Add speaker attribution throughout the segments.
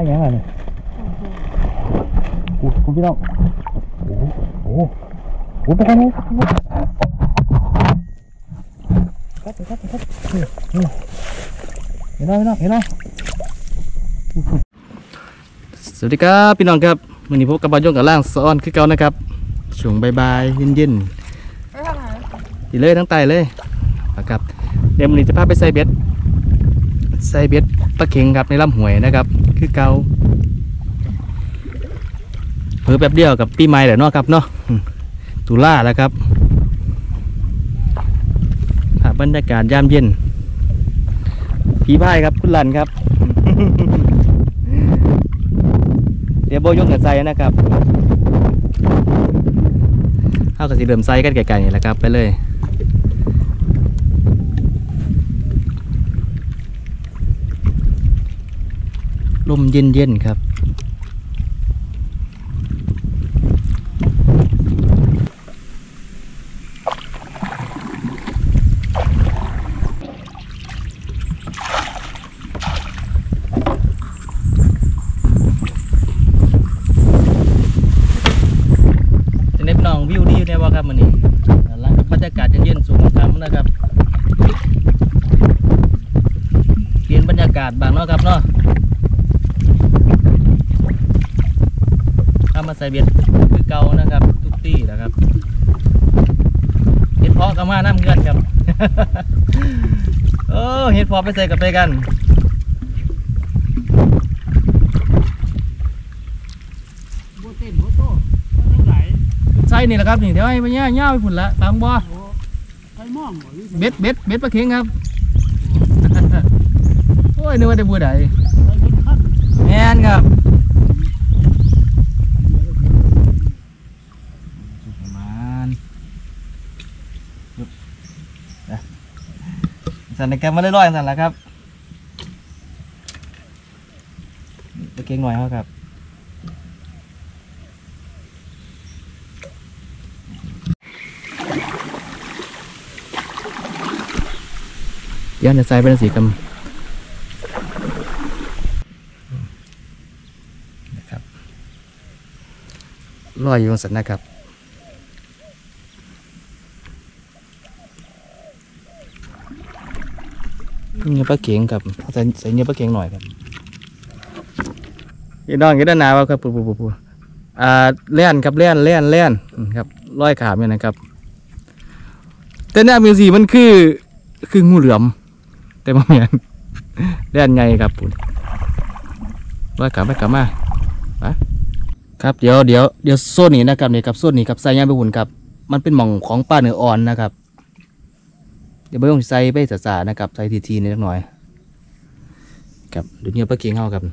Speaker 1: อย่างไรเนี่ยคุณพี่น้องโอ้ไปกันเลยครับเห็นไหมสวัสดีครับพี่น้องครับวันนี้พบกับบ่าวยงกับล่างซ้อนคือเก่านะครับช่วงบ่ายเย็นๆดีเลยทั้งไตเลยนะครับเดี๋ยววันนี้จะพาไปใส่เบ็ดปลาเข็งครับในลำห้วยนะครับคือเก่าเพิ่มแบบเดียวกับปีใหม่แหละเนาะครับเนาะตุลาแล้วครับบรรยากาศยามเย็นผีพายครับคุณลันครับ เดี๋ยวโบยกกับไซนะครับเอากับสีเดิมไซกันไกลๆนี่แหละครับไปเลยลมเย็นๆครับวิวดีเนี่ยว่าครับมันนี่หลังบรรยากาศเย็นๆสูงน้ำนะครับเปลี่ยนบรรยากาศบางเนาะครับเนาะถ้ามาใส่เบ็ดคือเก่านะครับทุกที่นะครับเห็ดเพาะกับมาน้ำเงินครับเห็ดเพาะไปใส่กับไปกันใช่นี่แหละครับนี่เดี๋ยวให้ไปย่าไปผุนละตามบ่อเบ็ดปลาเข็งครับโอ้ยนึกว่าได้บัวใดแม่นครับประมาณสั่นในแกมมาเรื่อยๆสั่นละครับปลาเข็งหน่อยครับย้อนจะใส่เป็นสีกำนะครับลอยอยู่บนสันนะครับเนื้อปลาเข็งครับใส่เนื้อปลาเข็งหน่อยครับยีน้องยีด้านหนาวครับปูเล่นครับเล่นครับลอยขามเนี่ยนะครับแต่หน้ามีสีมันคืองูเหลือมแต่บ่แม่นเล่นไงครับปุ่นว่ากลับมาครับเดี๋ยวโซนนี้นะครับนี่กับโซนนี้กับไซย่างไปหุ่นครับมันเป็นหม่องของปลาเนื้ออ่อนนะครับเดี๋ยวไปลงไซไปสานะครับไซทีนิดหน่อยครับเดี๋ยวนี้ปลาเข็งเข้าครับ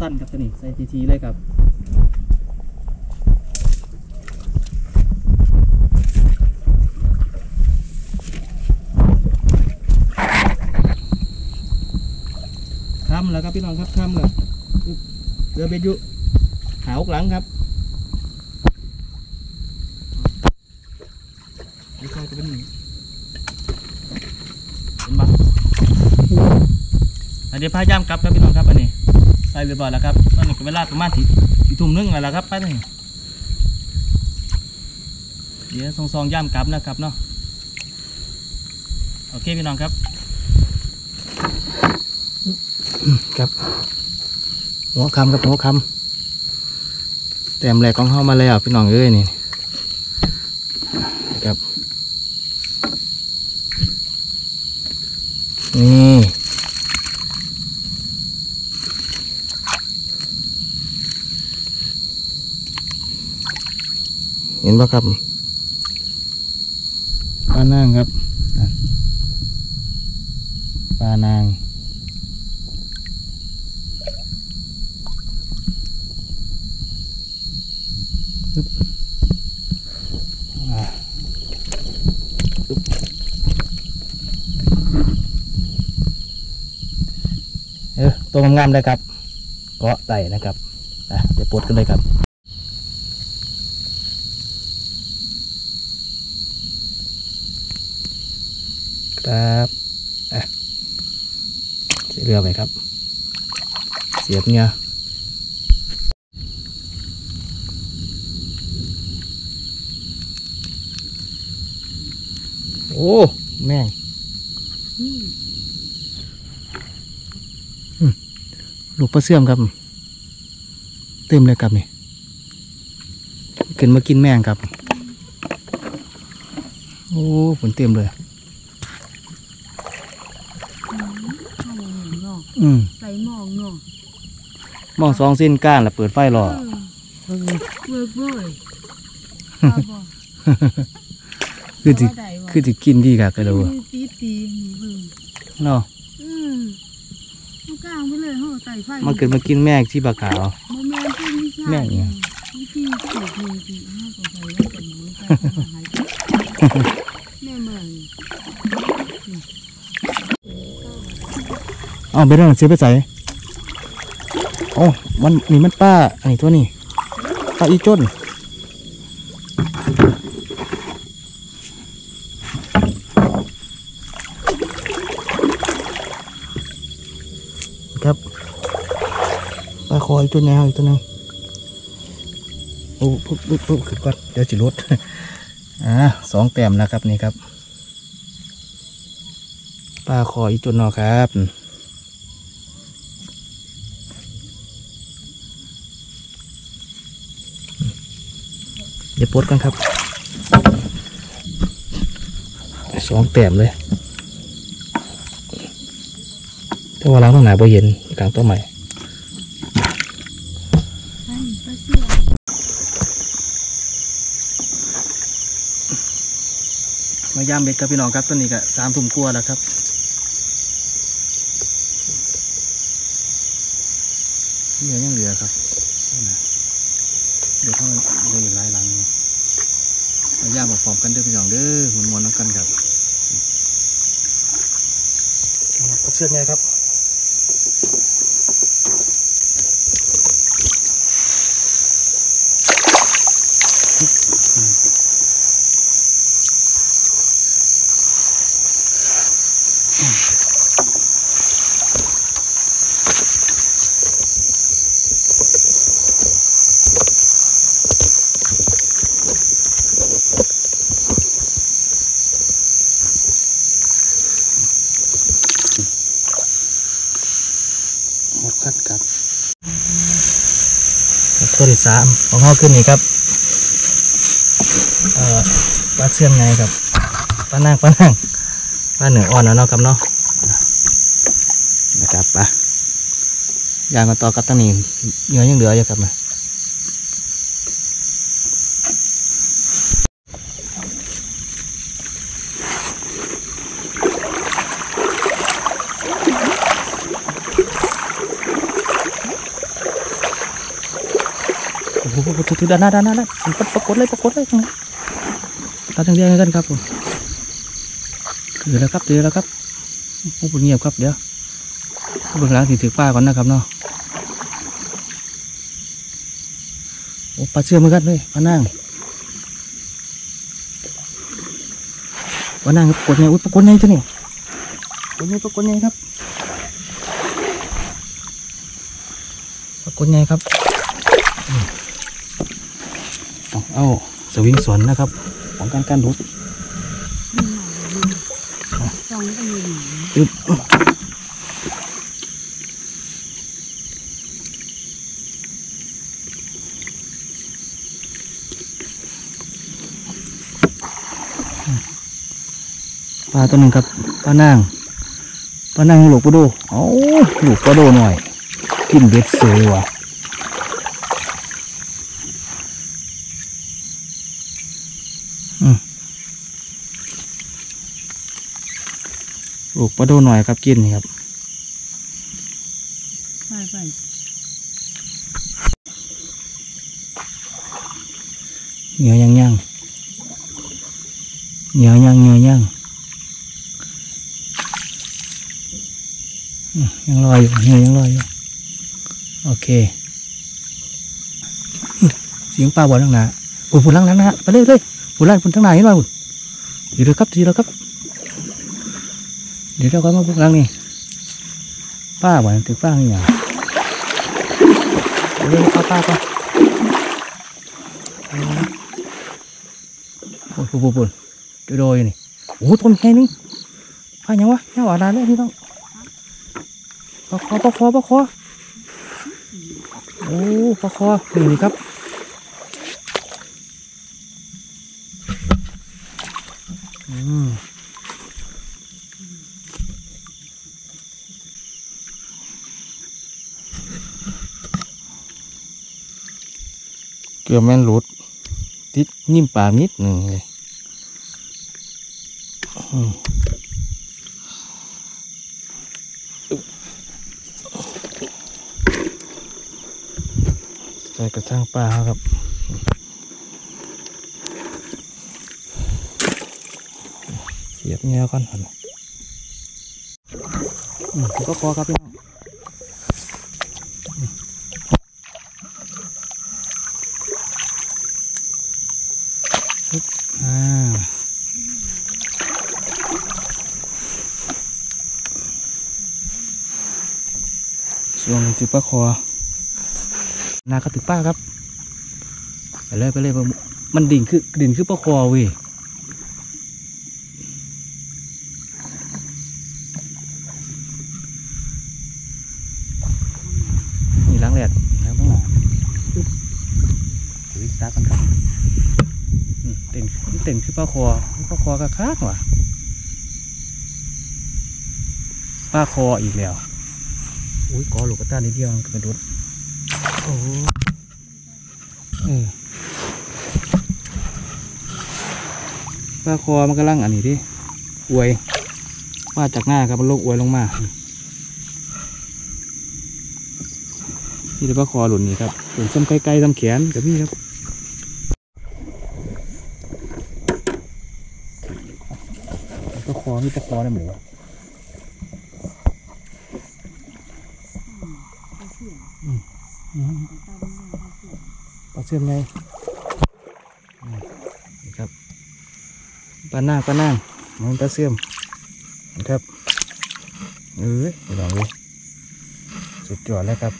Speaker 1: สั้นครับตัวนี้ใส่ทีเลยครับค่ำแล้วครับพี่น้องครับค่ำแล้วเรือเบยุหาวหลังครับไม่ใช่จะเป็นเห็นปะอันนี้พายามกลับครับพี่น้องครับอันนี้ใส่เรียบร้อยแล้วครับตอนนี้ก็เวลาประมาณที่ทุ่มนึงแล้วครับไปเลยเดี๋ยวซองย่ามกลับนะครับเนาะโอเคพี่น้องครับครับหัวคำครับหัวคำแต้มแรกของเข้ามาแล้วพี่น้องเอ้ยนี่ครับนี่เห็นป่ะครับปลานางครับปลานาง ตัวงามๆเลยครับเกาะไต่นะครับเดี๋ยวปลดกันเลยครับครับเสียเรือไปครับเสียบเงี้ยโอ้แม่งลูกปลาเสื่อมครับเต็มเลยครับนี่ขึ้นมากินแมงครับโอ้ผลเต็มเลย
Speaker 2: ใส่หมองเนาะ
Speaker 1: มอง2 เส้นก้านแล้วเปิดไฟรอ
Speaker 2: เวิร์กเว้ย
Speaker 1: คือจะกินดีกับกระโดด
Speaker 2: ตี
Speaker 1: เนาะ
Speaker 2: กลางไปเลยเขาใส่ไฟ
Speaker 1: มันเกิดมากินแมงที่ปลาขาวแมงเนี่ย
Speaker 2: วิธีเกิดมือดีห้าตัวใส่แล้วกับมือแม่เมือง
Speaker 1: ไปเรื่องเสียไปใส่โอ้มันนี่มันป้าอันนี้ตัวนี้ป้าอีจนครับปลาคอยตัวแนวอีกตัวนึงโอ้ปุ๊บขึ้นก่อนเดี๋ยวจะลด2 แต้มนะครับนี่ครับปลาคอยอีกตัวนอครับเดี๋ยวปลดกันครับ2 แต้มเลยแต่ว่าล้างต้องหนาบ่เย็นกลางตัวใหม่มายามเบ็ดครับพี่น้องครับตอนนี้ก็3 ทุ่มกว่าแล้วครับเหลือยังเหลือครับเดี๋ยวเขาเหลืออยู่หลายหลังมายามมาพร้อมกันเด้อพี่น้องเด้อมวนๆน้ำกันครับเชือกไงครับหมดคัดครับตัวที่3ของเขาขึ้นนี่ครับปลาเชื่อมไงครับปลาหนึ่งอ่อนแล้วเนาะครับเนาะนะครับปลายางกันต่อกับตั้งนี้เนื้อยังเหลืออยู่ครับนะถือด้านหน้าปรากฏเลยตรงนี้ตัดทางเดียวกันครับผมถือแล้วครับโอ้โหเงียบครับเดี๋ยวเบื้องหลังถือป้าก่อนนะครับเนาะโอ้ปลาเชื่อมเหมือนกันเลยปลานั่งครับกดไงปรากฏไงจ้ะนี่ปรากฏไงครับปรากฏไงครับเอาสวิงสวนนะครับของการรุดปลาตัวหนึ่งครับปลานั่งหลูกปลาโดหลูกปลาโดหน่อยกินเบ็ดเสือว่ะลูกปลาโดหน่อยครับกินนี่ครับ เหนียวยังเหนียวยังยังลอยอยู่เหนียวยังลอยอยู่โอเคเสียงปลาบ่อนทั้งหนาปุ่นลังนะไปเลยปุ่นลังปุ่นทั้งหนาเห็นไหมปุ่นดีเลยครับเดี๋ยวเราก็มาปุ่นลังนี่ป้าบ่อนถือป้าอย่างเงี้ยเดี๋ยวป้าปุ่นโดยนี่โอ้ต้นแค่นี้ป้าอย่างวะน่าหวานเลยพี่น้องปลาคอโอ้ปลาคอนี่ครับเกือบแม่นหลุดติดนิ่มปลานิดหนึ่งเลยใส่กระชังปลาครับเสียบเงี้ยก่อนก็พอครับพี่น้องช่วงสิปลาคอนาก็ถึกป้าครับไปเลยมันดิ่งคือปลาคอเว้ยนี่ล้างแดดแล้วต้องหนาถือตากันครับเต่งคือปลาคอกระคากว่ะปลาคออีกแล้วอุ้ยกอหลูกกระต้านิดเดียวกระดุดโอ้ปลาคอมันกำลังอันนี้ดิอวยมาจากหน้าครับมันโลกอวยลงมานี่เป็นปลาคอหลุนนี่ครับหลุนซ้ำไกลๆซ้ำแขนกับพี่ครับปลาคอนี่ปลาคอได้หมูปลาเสื่อมไงนี่ครับปลาหน้ามันปลาเสื่อมนะครับไปลองดูสุดยอดเลยครับ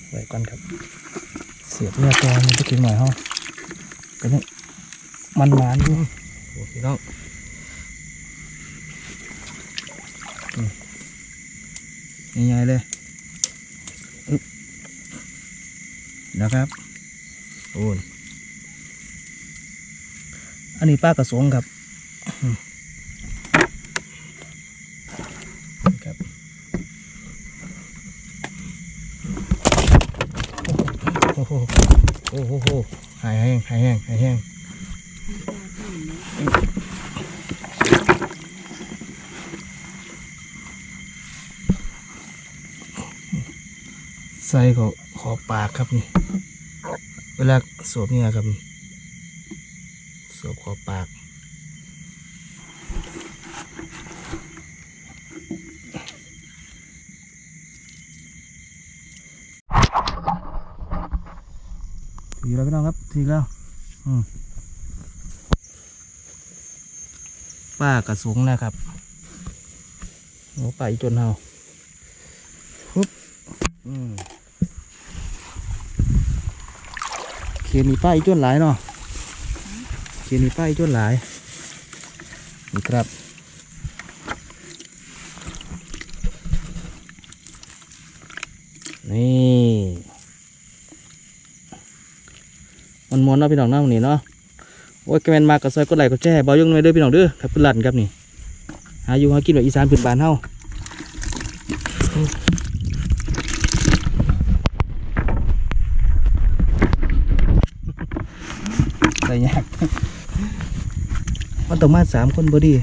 Speaker 1: ไว้ก่อนครับเสียบเนื้อตัวมันจะกินหน่อยห้องก็ยังมันหวานอยู่โอ้พี่น้องง่ายๆเลยนะครับโอ้อันนี้ปลากระสงครับครับโอ้โหหายแห้งใส่ขอปากครับนี่เวลาสวบเนี่ยครับสวบขอปากทีแล้วพี่น้องครับทีแล้วป้ากระสุงนะครับโอ้ป้าอีจนเฮาปุ๊บเขียนมีป้าอีจนหลายเนาะเขียนมีป้าอีจนหลายนี่ครับนี่มันมวนเนาะพี่น้องเนาะวันนี้เนาะโอ้ยแกนมากระซอยก็ไหลก็แช่เบายุ่งเลยเด้อพี่น้องเด้อครับเป็นหลันครับนี่หาอยู่หากินแบบอีสานพื้นบ้านเฮา ยากมันต้องมา3 คนบ่ดี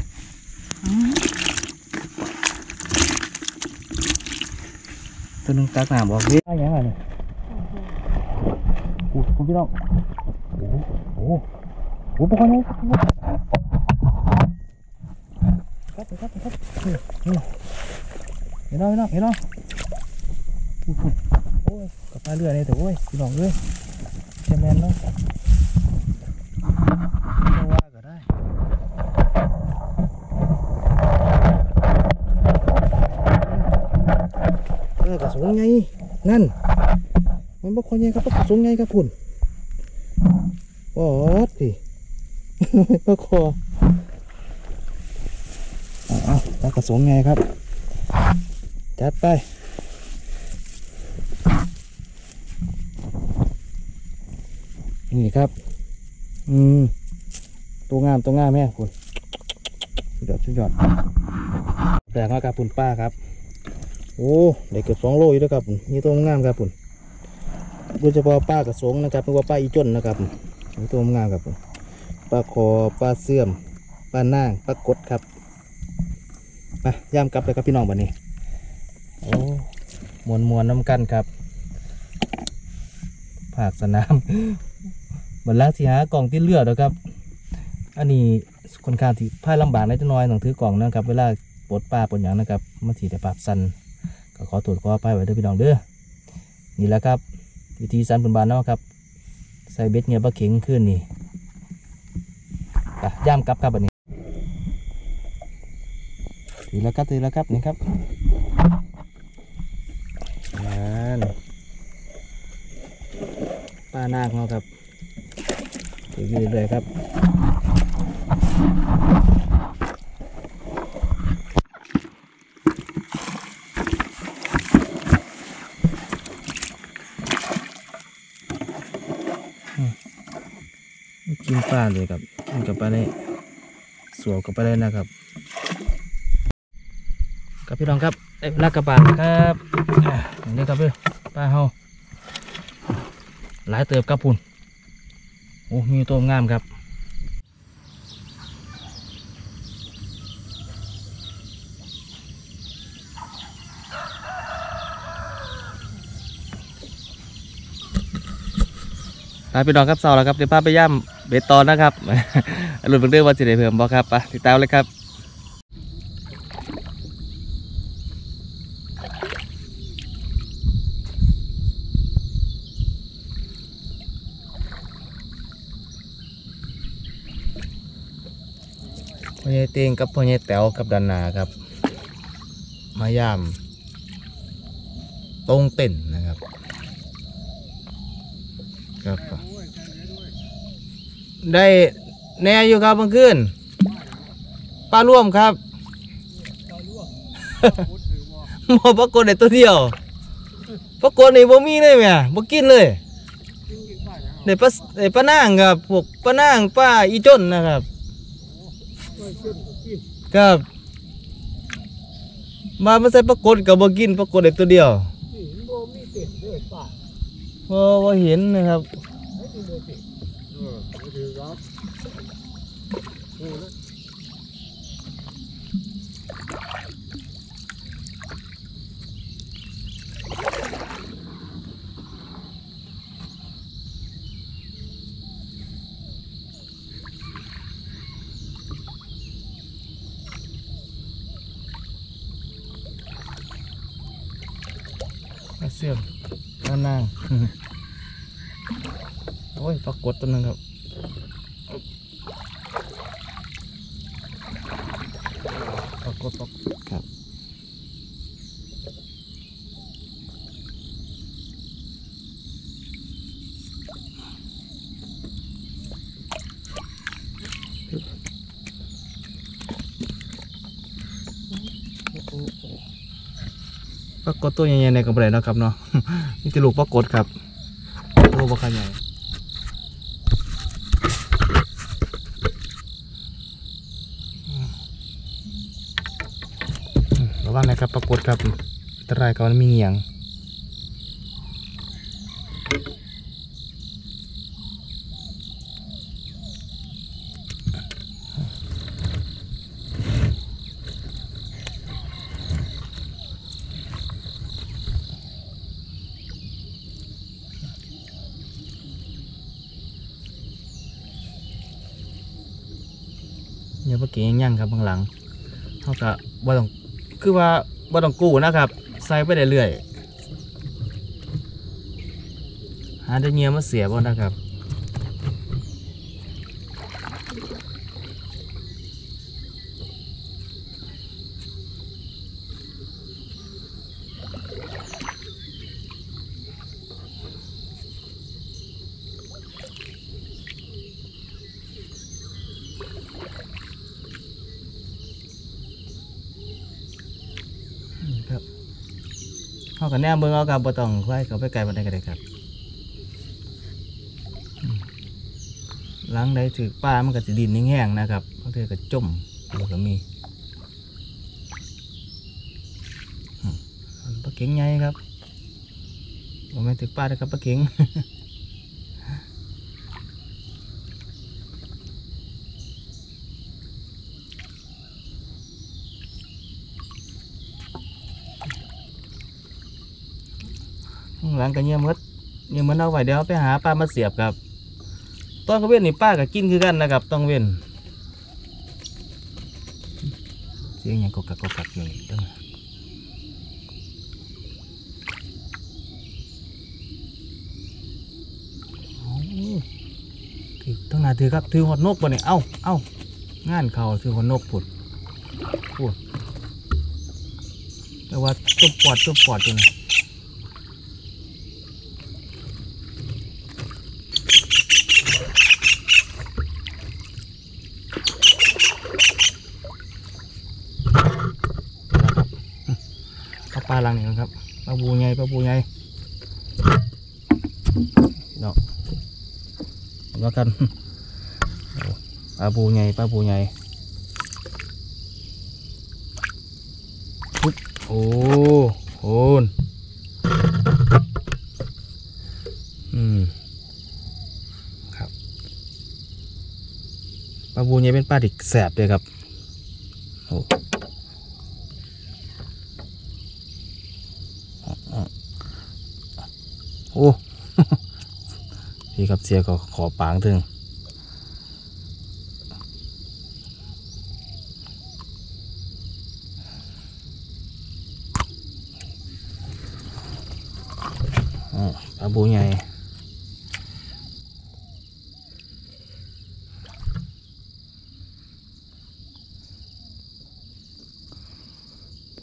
Speaker 1: ตัวนึงตักน้ำบอกเฮ้ยอะไรอย่างเงี้ยคุณพี่น้องโอ้ปะคนนี้ครับเห็นน้องโอ้ยกับปลาเรือนี่แต่โอ้ยพี่น้องเลยแค่แมนเนาะว่าก็ได้กระสงไงนั่นมันบ่คนไงครับกระสงไงครับพุ่นปอดสิปลาคอเอาปลากระสงไงครับจัดไปนี่ครับตัวงามแม่คุณสุดยอดแต่มากับปุ่นป้าครับโอ้ได้เกือบ2 โลอยู่แล้วครับนี่ตัวงามครับปุ่นโดยเฉพาะป้ากระสงนะครับไม่ว่าป้าอีจนนะครับนี่ตัวงามครับปลาคอปลาเสื่อมปลานางปลากดครับมาย่ามกลับเลยครับพี่น้องบัดนี้โอ้มวนน้ำกันครับภาคสนามบรรลักที่หากล่องที่เลือดนะครับ อันนี้คนข้างที่พายลำบากในจังน้อยต้องถือกล่องนะครับเวลาปลดปลาปลดหยังนะครับมันสีแต่ปากสันก็ขอตรวจขอไปไว้ด้วยพี่น้องเด้อนี่แหละครับวิธีสันบนบานเนาะครับใส่เบ็ดเงี้ยปลาเข็งขึ้นนี่ย่ามกลับครับอันนี้ถือแล้วครับนี่ครับปลานางเขาครับถือเลยครับกินปลาเลยครับกินกับปลาได้สวมกับปลาได้นะครับกับพี่น้องครับได้เวลากระบาดครับอย่างนี้ครับพี่ปลาเฮาหลายเติบครับพุ่นโอ้มีตัวงามครับพี่น้องครับเสาร์แล้วครับเดี๋ยวพาไปย่ำเบตอนนะครับหลุดเรื่องว่าจะได้เพิ่มบ่ครับไปติดตามเลยครับพ่อใหญ่เตียงกับพ่อใหญ่แต๋วกับดันนาครับมาย่ำตรงเต้นนะครับครับได้แน่อยู่ครับเมื่อคืนปลาร่วมครับหมอปรากฏในตัวเดียวปรากฏในบ่มีเลยแม่บ่กินเลยได้ปลานางครับพวกปลานางปลาอีจนนะครับครับมาไม่ใช่ปรากฏกับบ่กินปรากฏในตัวเดียวว่าเห็นนะครับเสื่อมนางโอ้ยปรากฏตัวนึงครับปรากฏครับปรากฏตัวใหญ่ๆในกระเป๋านะครับเนาะนี่จะลูกปรากฏครับตัวปลาใหญ่ระวังนะครับปรากฏครับอันตรายเขามีเงียง เนี่ยปลาเก๋งยังครับข้างหลังเท่ากับว่าต้องคือว่าบ่ต้องกู้นะครับใส่ไปได้เรื่อยหาได้เงี้ยมาเสียบ่นะครับครับเข้ากับแนมเบิ่งเอาครับบ่ต้องไว้เขาไปไกลบ่ได้ก็ได้ครับหลังใดถือป้ามันก็จะดินแห้งๆนะครับบางทีก็จมแล้วก็มีปลาเข็งใหญ่ครับบ่แม่นถือป้าเด้อครับปลาเข็ง ข้างหลังก็เงียบมืดเอาไว้เดี๋ยวไปหาปลามาเสียบครับต้องเว้นนี่ป้าก็กินคือกันนะครับต้องเว้นเสียงยังกกักอยู่นี่ตั้งตั้งนาถือครับถือหดนกบ่เนี่ยเอ้างานเขาถือหดนกผุดแต่ว่าจุบปอดอยู่นะปลาหลังนี่ครับปลาบูใหญ่เนาะว่ากันปลาบูใหญ่ปุ๊บโอ้โหครับปลาบูใหญ่เป็นปลาดิกแสบเลยครับโอ้ พี่ครับเสียก็ขอปางถึงปลาบูใหญ่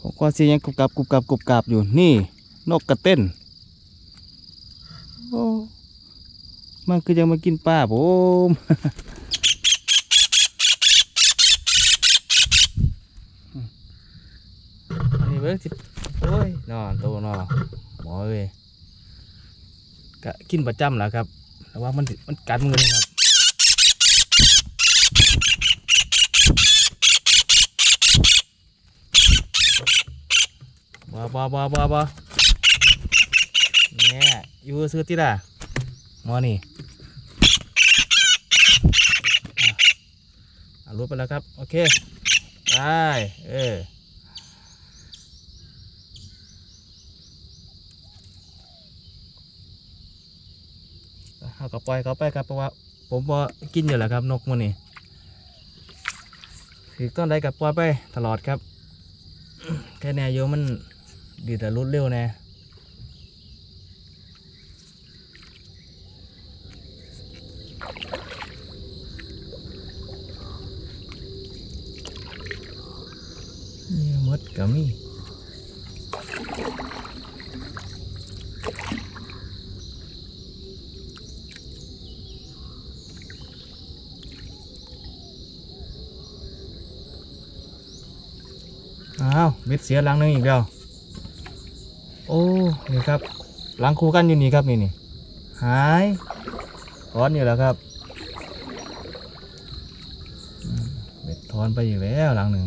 Speaker 1: ผมก็เสียยังกรุบกรับอยู่นี่นกกระเต้นโอ้มันคือยังมากินปลาผมอันนี้เบิกสิโอ้ยนอนโตนอหมอเว้ยก็กินประจำแหละครับแต่ว่ามันกัดมือเลยครับบ่เนี่ยอยู่ซื้อที่ละหมอนี่รู้ไปแล้วครับโอเคได้เอากระปล่อยเขาไปครับเพราะว่าผมพอกินอยู่แหละครับนกมันนี่ถือต้นใดกับปล่อยไปตลอดครับแค่แนวโยมันดีแต่รุดเร็วแน่นี่มดก็มีอ้าวเบ็ดเสียหลังนึงอีกแล้วโอ้นี่ครับหลังคู่กันอยู่นี่ครับนี่หายถอนอยู่แล้วครับเบ็ดถอนไปอยู่แล้วหลังหนึ่ง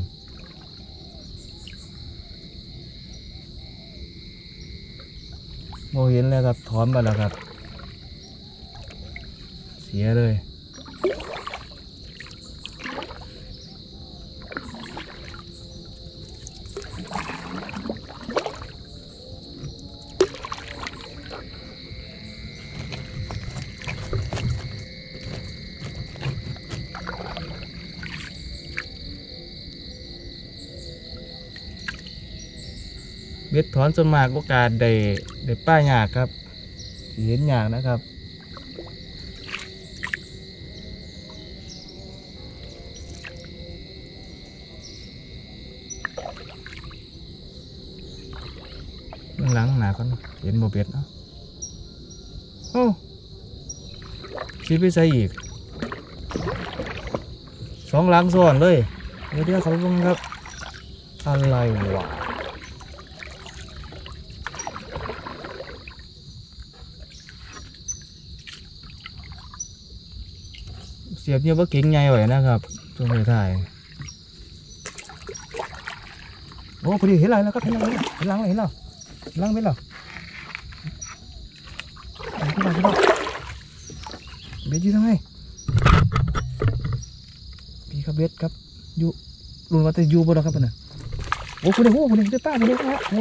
Speaker 1: โมเห็นแล้วครับถอนไปแล้วครับเสียเลย เบ็ดถอนส่วนมากโอกาสได้ป้ายากครับสิเห็นยากนะครับเบื้องหลังหนาก่อนเห็นบ่เบ็ดเนาะโอ้สิไปใส่อีกสองหลังซ้อนเลยเดี๋ยวเขาลงครับอะไรวะเสียบเนี่ยว่าเก่งใหญ่ไว้นะครับช่วงถ่ายโอ้พอดีเห็นอะไรแล้วครับเห็นอะไรเห็นหลังเลยเห็นแล้วหลังเป็นแล้วที่ไหนที่ไหนเบ็ดอยู่ทางไหนพี่ครับเบ็ดครับอยู่รู้ว่าจะอยู่บนเราครับเนี่ยโอ้คุณเดี๋ยวคุณเดี๋ยวป้าคุณเดี๋ยวครับโอ้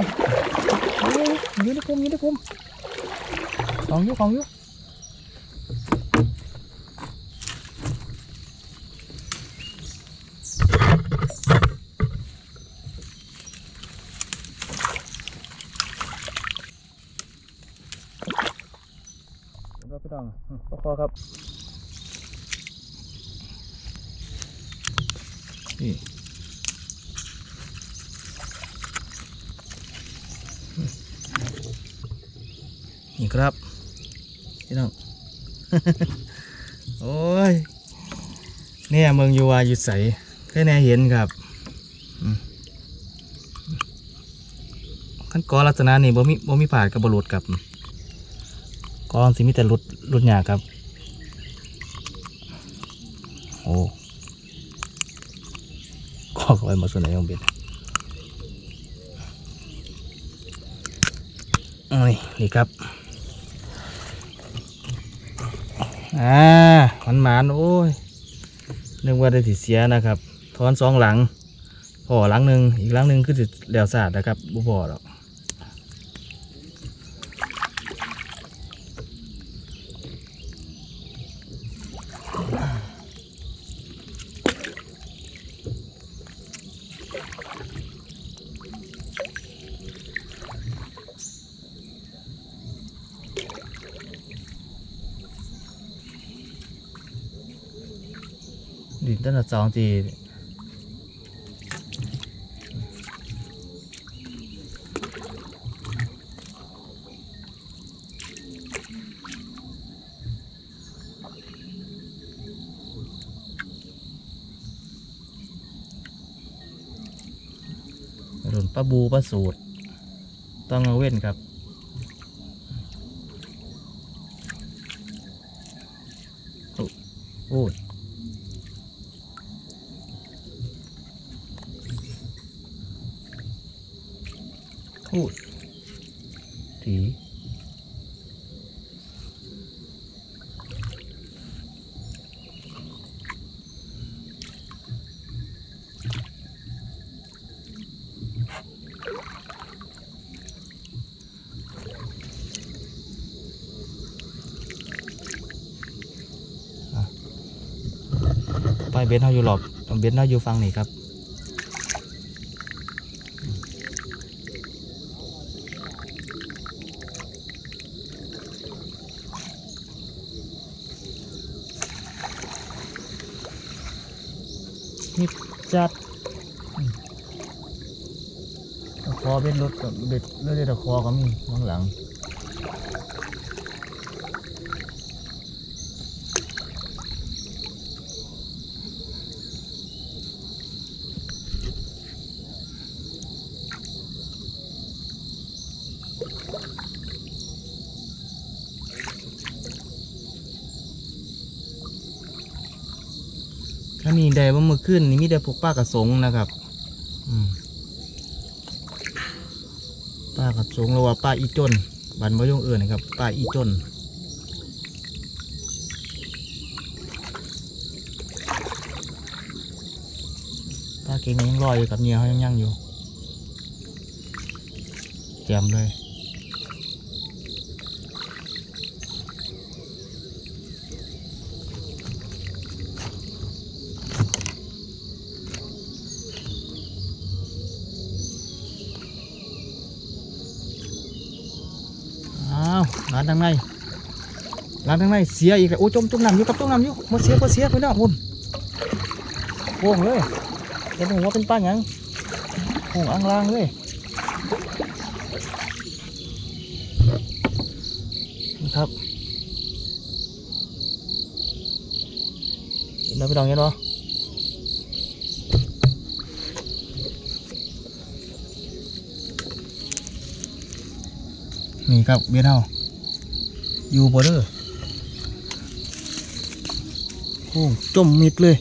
Speaker 1: ยืนได้คุมของอยู่พี่น้องพอครับนี่ครับพี่น้อง โอ้ยเนี่ยเมืองยูวาอยู่ใสแค่แน่เห็นครับขั้นกอลักษณะนี่บ่มีผ่านกับบรุษกับกองสิมีแต่รุดหยาครับโอ้ก็ไว้มาส่วนไหนของเบ็ดนี่ครับหมานโอ้ยนึกว่าได้ติเสียนะครับถอนสองหลังพอหลังหนึ่งอีกหลังหนึ่งคือจะเหลวสาดนะครับบ่พอหรอกดินต้นละ2 ทีรุ่นปลาบูปลาสูตรต้องเอาเว้นครับโอ้ยถีไปเบนเขาอยู่หลบเบนเขาอยู่ฟังนี่ครับนี่จัดคอเบ็ดรถกับเบ็ดเลือดตะคอก็มีข้างหลังถ้ามีได้ว่าเมื่อคืนนี้มีแต่พวกป้ากระสงนะครับป้ากระสงหรือว่าป้าอีจนบันมะยงนะครับป้าอีจนป้าเก่งยังลอยอยู่กับเมียเขายังอยู่แจ่มเลย ร้านทางในเสียอีกแล้วโอ้จมน้ำอยู่กับจมน้ำอยู่มาเสียไปน้องคุณโป่งเลยจะบอกว่าเป็นป้าหยังโป่งอ่างล่างเลยครับเราไปลองยังเนาะนี่ครับเบียร์เท่าอยู่บอเดอร์โอ้จมมิดเลย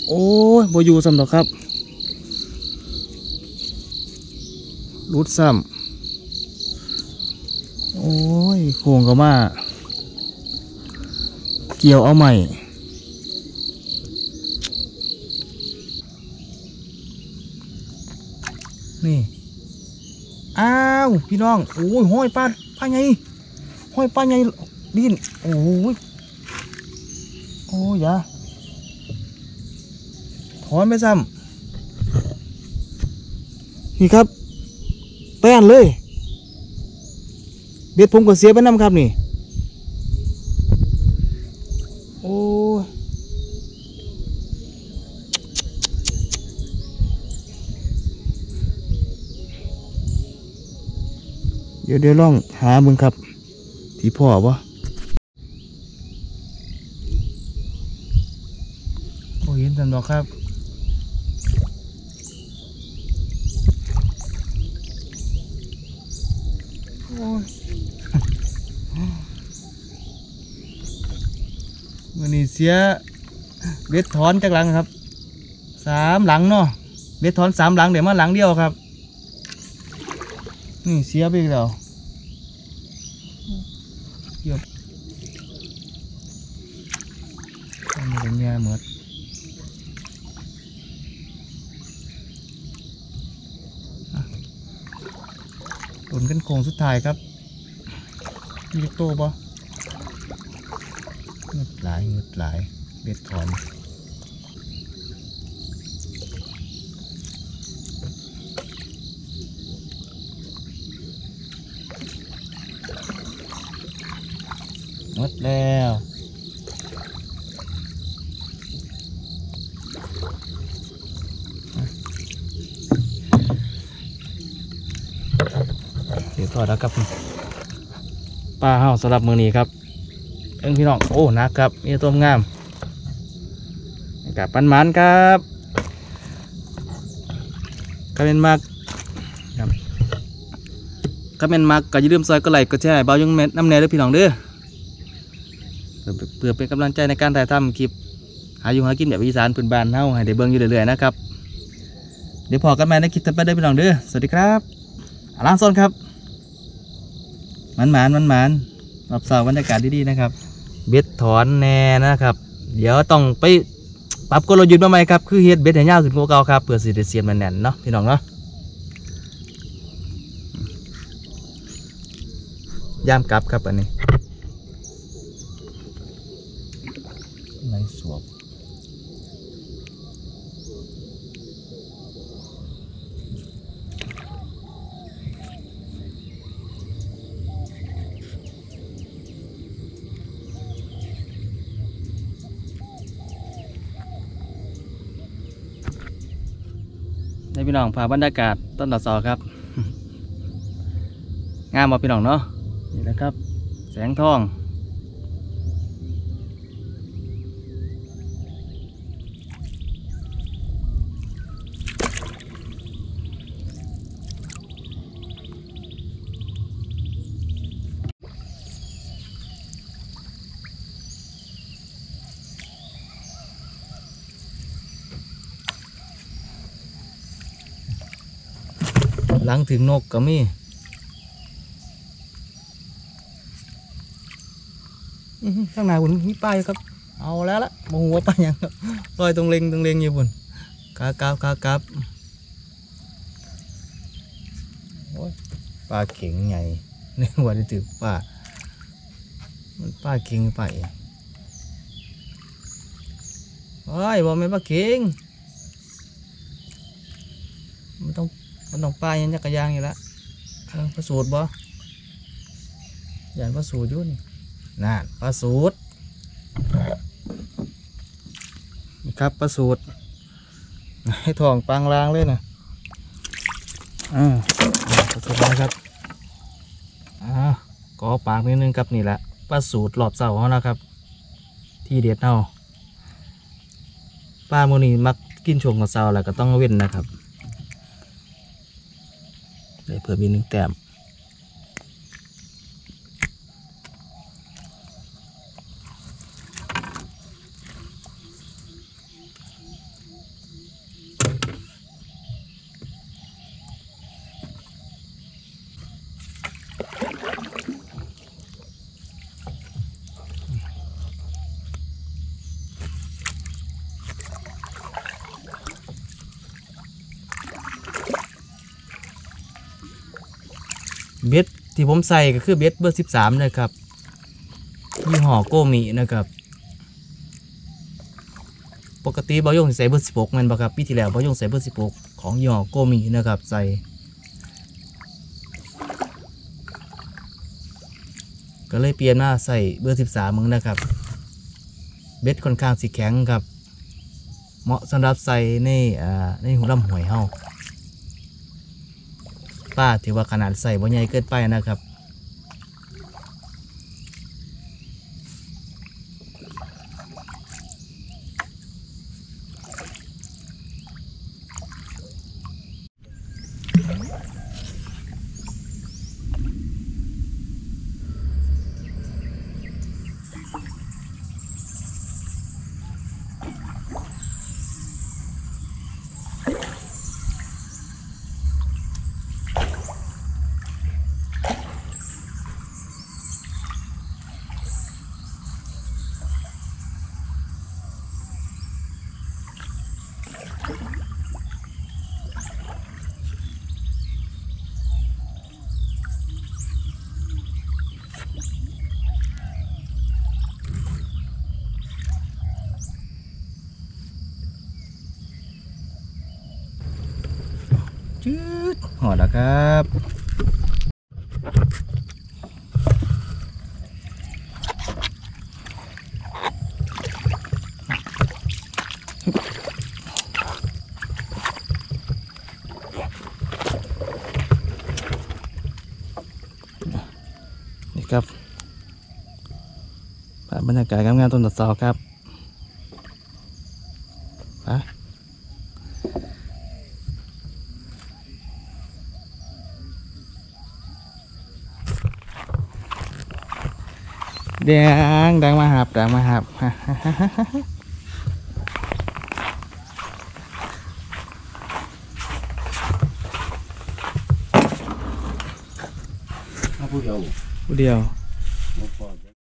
Speaker 1: โอ้ยบอยู่ซ้ำต่อครับรุดซ้ำโอ้ยโค้งก็มาเกี่ยวเอาใหม่นี่อ้าวพี่น้องโอ้ยห้อยปลาไงห้อยปลาไงดินโอ้ยอย่าถอนไปซ้ำนี่ครับแป้นเลยเบ็ดผมก็เสียไปน้ำครับนี่โอ้เดี๋ยวลองหามึงครับที่พ่อวะโอ้เห็นสันดอกครับโอ้ยวันนี้เสียเบ็ดถอนจากหลังครับ3 หลังเนาะเบ็ดถอน3 หลังเดี๋ยวมาหลังเดียวครับนี่เสียไปอีกแล้วเยอะอันนี้เป็นแง่หมดตุนกันโค้งสุดท้ายครับมีโตบ่เงืดหลายเบ็ดถอนหมดแล้วเดี๋ยวทอดแล้วครับปลาเห่าสำหรับมือนี้ครับพี่น้องโอ้นักครับมีตัวงามกับปันมันครับก็เป็นมากครับก็เป็นมากก็อย่าลืมซอยก็ไลค์ก็แชร์เบายังน้ำแน่ด้วยพี่น้องเด้อเพื่อเป็นกำลังใจในการถ่ายทำคลิปหาอยู่หากินแบบอีสานพื้นบ้านเฮาให้ได้เบิ่งอยู่เรื่อยๆนะครับเดี๋ยวพอกันใหม่ในคลิปต่อไปเด้อพี่น้องเด้อสวัสดีครับล้างโซนครับมันรับสาวบรรยากาศดีๆนะครับเบ็ดถอนแน่นะครับเดี๋ยวต้องไปปรับกลยุทธ์มาใหม่ครับคือเฮ็ดเบ็ดให้ยาวขึ้นกว่าเก่าครับเพื่อสิได้เสียบแน่นๆเนาะพี่น้องเนาะย่ามกลับครับอันนี้ไรสวบในพี่น้องพาบรรยากาศต้นตะซอครับ งามมาพี่น้องเนาะนี่แหละครับแสงทองหลังถึงนกก็มีข้างในบนมีป้ายครับเอาแล้วละมองหัวป้ายยังลอยตรงเล็งอยู่บนกาบโอ้ยปลาเข็งใหญ่ในหัวได้ถือปลามันปลาเข็งไปโอ้ยบอกไม่ปลาเข็งมันต้องปลาอย่างจักรยานอยู่แล้วประสูตรบ่ อย่างปลาสูตรยุ่นนั่นปลาสูตรนี่ครับปลาสูตรให้ทองปังลางเลยนะปลาสูตรนะครับก็ปากนิดนึงครับนี่แหละปลาสูตรหลอบเสาเขานะครับที่เด็ดเอาปลาโมนี่มักกินช่วงกับเสาแล้วก็ต้องเว้นนะครับได้เพิ่มอีก1 แต้มเบ็ดที่ผมใส่ก็คือเบ็ดเบอร์13นะครับยี่ห้อโกมินะครับปกติบ่ยงใส่เบอร์16มันบ่ครับปีที่แล้วบ่ยงใส่เบอร์16ของยี่ห้อโกมินะครับใส่ก็เลยเปลี่ยนมาใส่เบอร์13มึงนะครับเบ็ดค่อนข้างสีแข็งครับเหมาะสำหรับใส่ในหูลำห้วยเฮาป้าถือว่าขนาดใส่บ่ใหญ่เกินไปนะครับจืดหอดแล้วครับนี่ครับบรรยากาศงามๆต้นตะซอครับไปดังมาหับ
Speaker 3: ผู้เดียว
Speaker 1: ผู้เดียว
Speaker 3: บ่พอ